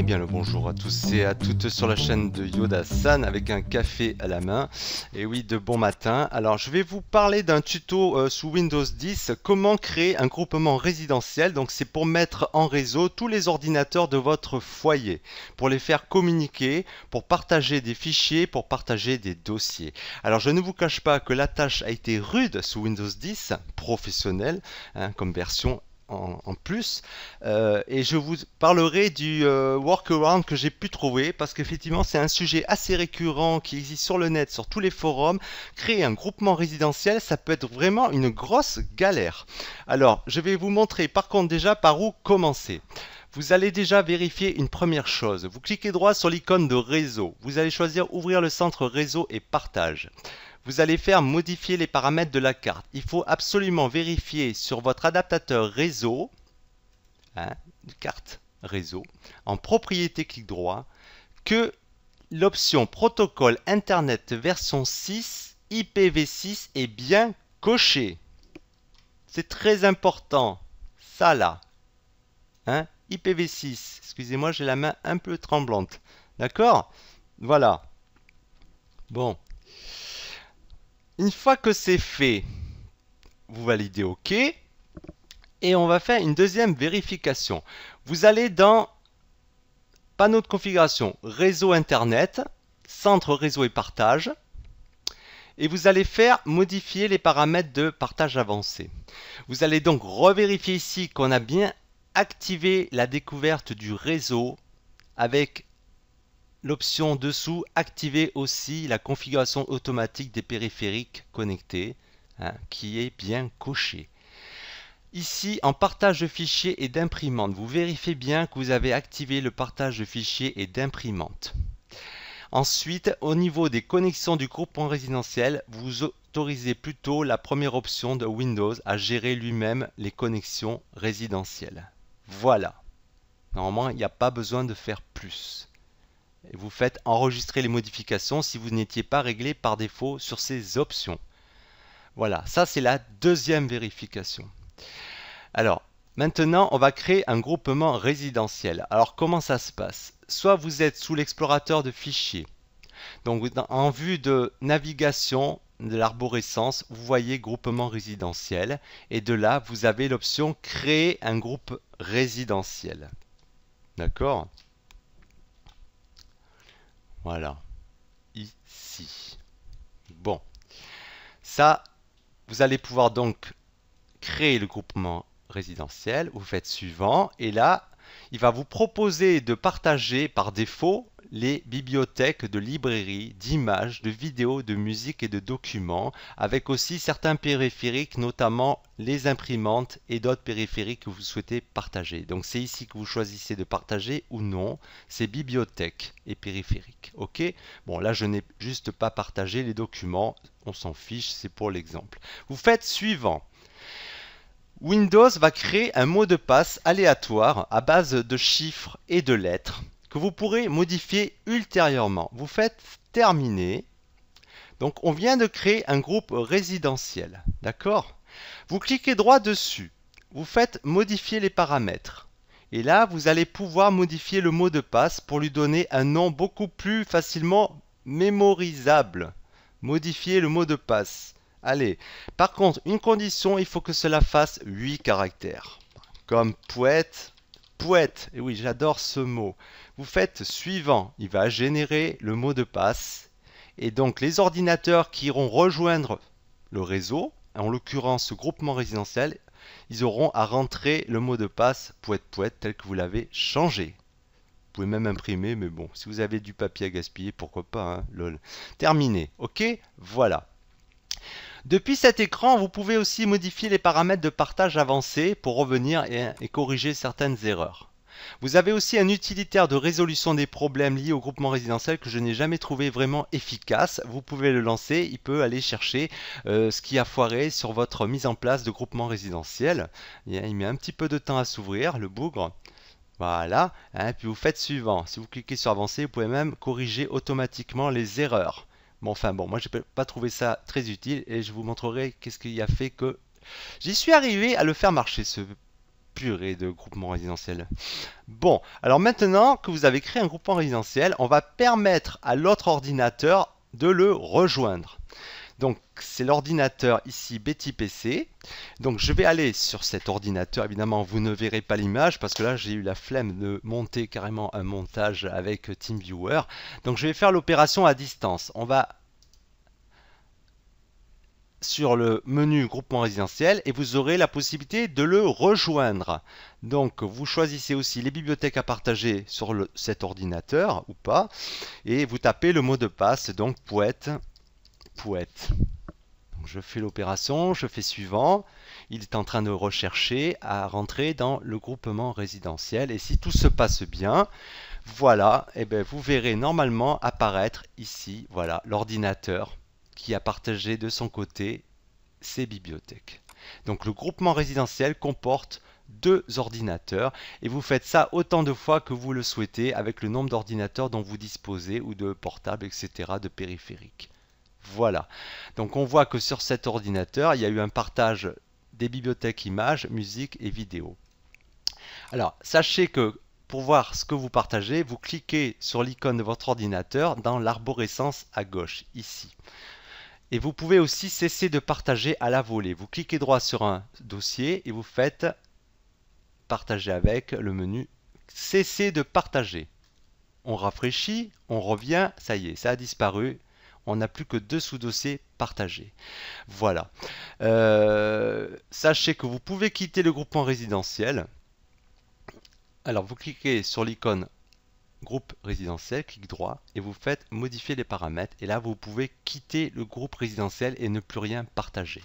Eh bien le bonjour à tous et à toutes sur la chaîne de Yoda-san avec un café à la main. Et oui, de bon matin. Alors je vais vous parler d'un tuto sous Windows 10, comment créer un groupement résidentiel. Donc c'est pour mettre en réseau tous les ordinateurs de votre foyer, pour les faire communiquer, pour partager des fichiers, pour partager des dossiers. Alors je ne vous cache pas que la tâche a été rude sous Windows 10, professionnel, comme version en plus, et je vous parlerai du workaround que j'ai pu trouver parce qu'effectivement c'est un sujet assez récurrent qui existe sur le net, sur tous les forums. Créer un groupement résidentiel, ça peut être vraiment une grosse galère. Alors je vais vous montrer par contre déjà par où commencer. Vous allez déjà vérifier une première chose. Vous cliquez droit sur l'icône de réseau. Vous allez choisir ouvrir le centre réseau et partage. Vous allez faire modifier les paramètres de la carte. Il faut absolument vérifier sur votre adaptateur réseau, carte réseau, en propriété clic droit, que l'option protocole Internet version 6 IPv6 est bien cochée. C'est très important. Ça là. IPv6. Excusez-moi, j'ai la main un peu tremblante. D'accord? Voilà. Bon. Une fois que c'est fait, vous validez OK. Et on va faire une deuxième vérification. Vous allez dans panneau de configuration, réseau Internet, centre réseau et partage. Et vous allez faire modifier les paramètres de partage avancé. Vous allez donc revérifier ici qu'on a bien activé la découverte du réseau avec l'option dessous, activer aussi la configuration automatique des périphériques connectés, qui est bien cochée. Ici, en partage de fichiers et d'imprimante, vous vérifiez bien que vous avez activé le partage de fichiers et d'imprimante. Ensuite, au niveau des connexions du groupement résidentiel, vous autorisez plutôt la première option de Windows à gérer lui-même les connexions résidentielles. Voilà. Normalement, il n'y a pas besoin de faire plus. Et vous faites enregistrer les modifications si vous n'étiez pas réglé par défaut sur ces options. Voilà, ça c'est la deuxième vérification. Alors, maintenant on va créer un groupement résidentiel. Alors comment ça se passe? Soit vous êtes sous l'explorateur de fichiers. Donc en vue de navigation de l'arborescence, vous voyez groupement résidentiel. Et de là, vous avez l'option créer un groupe résidentiel. D'accord? Voilà, ici. Bon, ça, vous allez pouvoir donc créer le groupement résidentiel. Vous faites suivant et là, il va vous proposer de partager par défaut les bibliothèques de librairies, d'images, de vidéos, de musique et de documents, avec aussi certains périphériques, notamment les imprimantes et d'autres périphériques que vous souhaitez partager. Donc c'est ici que vous choisissez de partager ou non ces bibliothèques et périphériques. Ok? Bon, là je n'ai juste pas partagé les documents, on s'en fiche, c'est pour l'exemple. Vous faites suivant. Windows va créer un mot de passe aléatoire à base de chiffres et de lettres que vous pourrez modifier ultérieurement. Vous faites terminer. Donc on vient de créer un groupe résidentiel. D'accord? Vous cliquez droit dessus. Vous faites modifier les paramètres. Et là, vous allez pouvoir modifier le mot de passe pour lui donner un nom beaucoup plus facilement mémorisable. Modifier le mot de passe. Allez, par contre, une condition, il faut que cela fasse 8 caractères. Comme poète, poète. Et oui, j'adore ce mot. Vous faites suivant. Il va générer le mot de passe. Et donc, les ordinateurs qui iront rejoindre le réseau, en l'occurrence ce groupement résidentiel, ils auront à rentrer le mot de passe poète poète tel que vous l'avez changé. Vous pouvez même imprimer, mais bon, si vous avez du papier à gaspiller, pourquoi pas, hein, lol. Terminé, ok? Voilà. Depuis cet écran, vous pouvez aussi modifier les paramètres de partage avancé pour revenir et corriger certaines erreurs. Vous avez aussi un utilitaire de résolution des problèmes liés au groupement résidentiel que je n'ai jamais trouvé vraiment efficace. Vous pouvez le lancer, il peut aller chercher ce qui a foiré sur votre mise en place de groupement résidentiel. Il met un petit peu de temps à s'ouvrir, le bougre. Voilà, puis vous faites suivant. Si vous cliquez sur avancer, vous pouvez même corriger automatiquement les erreurs. Bon, enfin bon, moi je n'ai pas trouvé ça très utile et je vous montrerai qu'est-ce qui a fait que j'y suis arrivé à le faire marcher ce purée de groupement résidentiel. Bon, alors maintenant que vous avez créé un groupement résidentiel, on va permettre à l'autre ordinateur de le rejoindre. Donc c'est l'ordinateur ici BTPC. Donc je vais aller sur cet ordinateur. Évidemment, vous ne verrez pas l'image parce que là j'ai eu la flemme de monter carrément un montage avec TeamViewer. Donc je vais faire l'opération à distance. On va sur le menu groupement résidentiel et vous aurez la possibilité de le rejoindre. Donc vous choisissez aussi les bibliothèques à partager sur cet ordinateur ou pas et vous tapez le mot de passe, donc poète. Donc je fais l'opération, je fais suivant. Il est en train de rechercher à rentrer dans le groupement résidentiel et si tout se passe bien, voilà, et bien vous verrez normalement apparaître ici, voilà, l'ordinateur qui a partagé de son côté ses bibliothèques. Donc le groupement résidentiel comporte deux ordinateurs et vous faites ça autant de fois que vous le souhaitez avec le nombre d'ordinateurs dont vous disposez ou de portables, etc., de périphériques. Voilà. Donc on voit que sur cet ordinateur, il y a eu un partage des bibliothèques images, musique et vidéo. Alors, sachez que pour voir ce que vous partagez, vous cliquez sur l'icône de votre ordinateur dans l'arborescence à gauche, ici. Et vous pouvez aussi cesser de partager à la volée. Vous cliquez droit sur un dossier et vous faites partager avec le menu cesser de partager. On rafraîchit, on revient, ça y est, ça a disparu. On n'a plus que deux sous-dossiers partagés. Voilà. Sachez que vous pouvez quitter le groupement résidentiel. Alors vous cliquez sur l'icône groupe résidentiel, clic droit, et vous faites modifier les paramètres. Et là, vous pouvez quitter le groupe résidentiel et ne plus rien partager.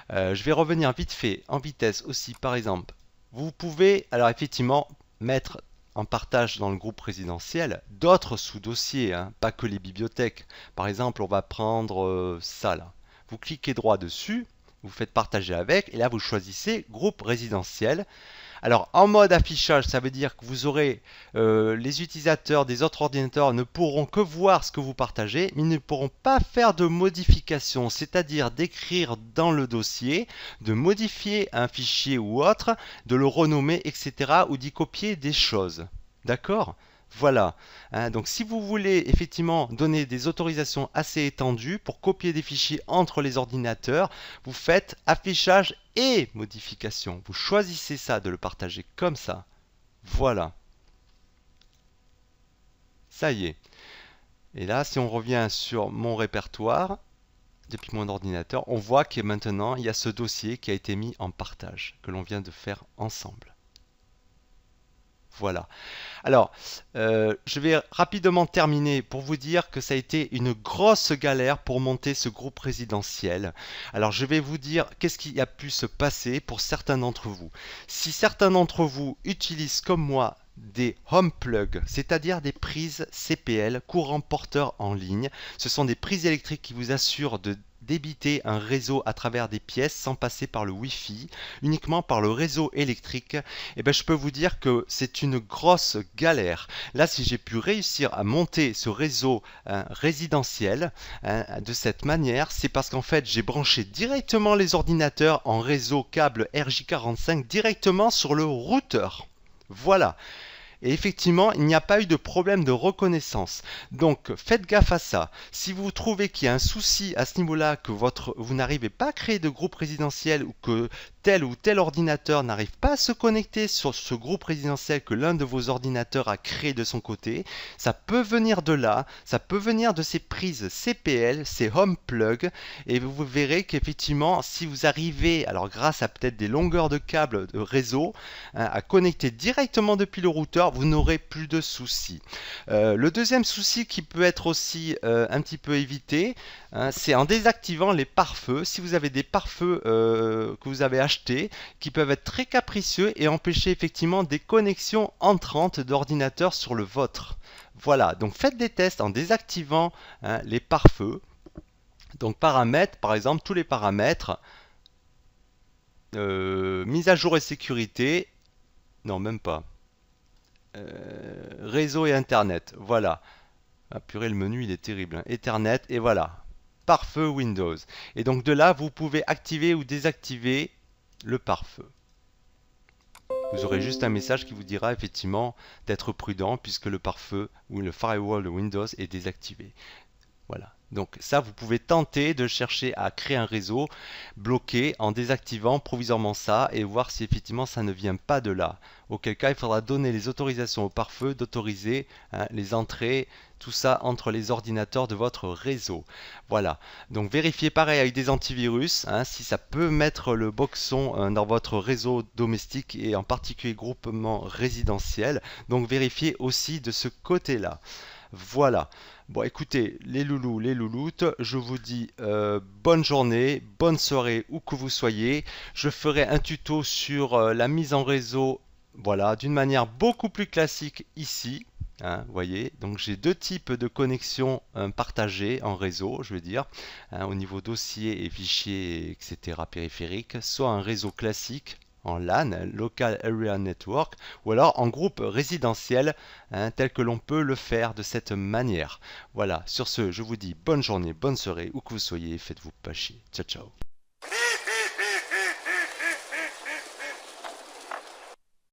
Je vais revenir vite fait en vitesse aussi, par exemple. Vous pouvez, alors effectivement, mettre en partage dans le groupe résidentiel d'autres sous-dossiers, hein, pas que les bibliothèques. Par exemple, on va prendre ça là. Vous cliquez droit dessus, vous faites partager avec, et là vous choisissez groupe résidentiel. Alors en mode affichage, ça veut dire que vous aurez les utilisateurs des autres ordinateurs ne pourront que voir ce que vous partagez, mais ils ne pourront pas faire de modifications, c'est-à-dire d'écrire dans le dossier, de modifier un fichier ou autre, de le renommer, etc. ou d'y copier des choses. D'accord ? Voilà. Hein, donc si vous voulez effectivement donner des autorisations assez étendues pour copier des fichiers entre les ordinateurs, vous faites affichage et modification. Vous choisissez ça de le partager comme ça. Voilà. Ça y est. Et là, si on revient sur mon répertoire, depuis mon ordinateur, on voit que maintenant, il y a ce dossier qui a été mis en partage, que l'on vient de faire ensemble. Voilà. Alors, je vais rapidement terminer pour vous dire que ça a été une grosse galère pour monter ce groupe résidentiel. Alors, je vais vous dire qu'est-ce qui a pu se passer pour certains d'entre vous. Si certains d'entre vous utilisent comme moi des home plugs, c'est-à-dire des prises CPL, courant porteur en ligne, ce sont des prises électriques qui vous assurent de débiter un réseau à travers des pièces sans passer par le Wi-Fi, uniquement par le réseau électrique, et je peux vous dire que c'est une grosse galère. Là, si j'ai pu réussir à monter ce réseau résidentiel de cette manière, c'est parce qu'en fait, j'ai branché directement les ordinateurs en réseau câble RJ45 directement sur le routeur. Voilà. Et effectivement, il n'y a pas eu de problème de reconnaissance. Donc, faites gaffe à ça. Si vous trouvez qu'il y a un souci à ce niveau-là, que vous n'arrivez pas à créer de groupe résidentiel ou que tel ou tel ordinateur n'arrive pas à se connecter sur ce groupe résidentiel que l'un de vos ordinateurs a créé de son côté, ça peut venir de là, ça peut venir de ces prises CPL, ces home plugs, et vous verrez qu'effectivement, si vous arrivez, alors grâce à peut-être des longueurs de câbles de réseau, à connecter directement depuis le routeur, vous n'aurez plus de soucis. Le deuxième souci qui peut être aussi un petit peu évité, c'est en désactivant les pare-feux. Si vous avez des pare-feux que vous avez achetés, qui peuvent être très capricieux et empêcher effectivement des connexions entrantes d'ordinateurs sur le vôtre. Voilà, donc faites des tests en désactivant les pare-feux. Donc paramètres, par exemple, tous les paramètres, mise à jour et sécurité, non même pas. Réseau et Internet, voilà. Ah, purée, le menu il est terrible. Hein. Ethernet, et voilà. Pare-feu Windows. Et donc de là, vous pouvez activer ou désactiver le pare-feu. Vous aurez juste un message qui vous dira effectivement d'être prudent puisque le pare-feu ou le firewall de Windows est désactivé. Voilà. Donc ça, vous pouvez tenter de chercher à créer un réseau bloqué en désactivant provisoirement ça et voir si effectivement ça ne vient pas de là. Auquel cas, il faudra donner les autorisations au pare-feu d'autoriser les entrées, tout ça entre les ordinateurs de votre réseau. Voilà. Donc vérifiez pareil avec des antivirus, si ça peut mettre le boxon dans votre réseau domestique et en particulier groupement résidentiel. Donc vérifiez aussi de ce côté-là. Voilà. Bon, écoutez, les loulous, les louloutes, je vous dis bonne journée, bonne soirée, où que vous soyez. Je ferai un tuto sur la mise en réseau, voilà, d'une manière beaucoup plus classique ici. Vous voyez, donc j'ai deux types de connexions partagées en réseau, je veux dire, au niveau dossier et fichiers, etc. périphériques, soit un réseau classique en LAN, Local Area Network, ou alors en groupe résidentiel, tel que l'on peut le faire de cette manière. Voilà, sur ce, je vous dis bonne journée, bonne soirée, où que vous soyez, faites-vous pas chier. Ciao, ciao.